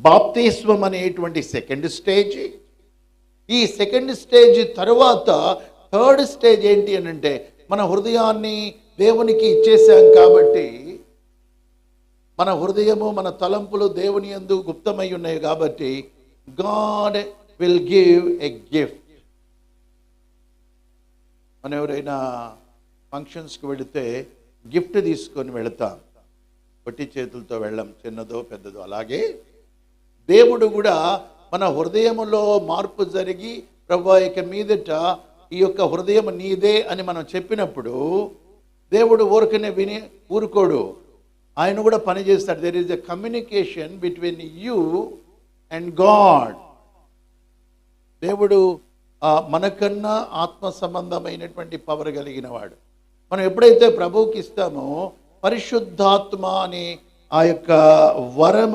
బాప్తిస్మం అనేటువంటి second stage. ఈ సెకండ్ స్టేజ్ తరువాత థర్డ్ స్టేజ్ ఏంటి అని అంటే, మన హృదయాన్ని దేవునికి ఇచ్చేసాం కాబట్టి, మన హృదయము మన తలంపులు దేవుని యందు గుప్తమై ఉన్నాయి కాబట్టి, God will give a gift. మనం ఎవరైనా ఫంక్షన్స్కి వెళితే గిఫ్ట్ తీసుకొని వెళతాం, పొట్టి చేతులతో వెళ్ళం, చిన్నదో పెద్దదో. అలాగే దేవుడు కూడా మన హృదయములో మార్పు జరిగి, ప్రభువా ఇక మీదట ఈ యొక్క హృదయం నీదే అని మనం చెప్పినప్పుడు దేవుడు ఊరికనే విని ఊరుకోడు, ఆయన కూడా పనిచేస్తాడు. There is a communication between you and God. దేవుడు మనకన్నా ఆత్మ సంబంధమైనటువంటి పవర్ కలిగిన వాడు. మనం ఎప్పుడైతే ప్రభువుకి ఇస్తామో పరిశుద్ధాత్మ అనే ఆ యొక్క వరం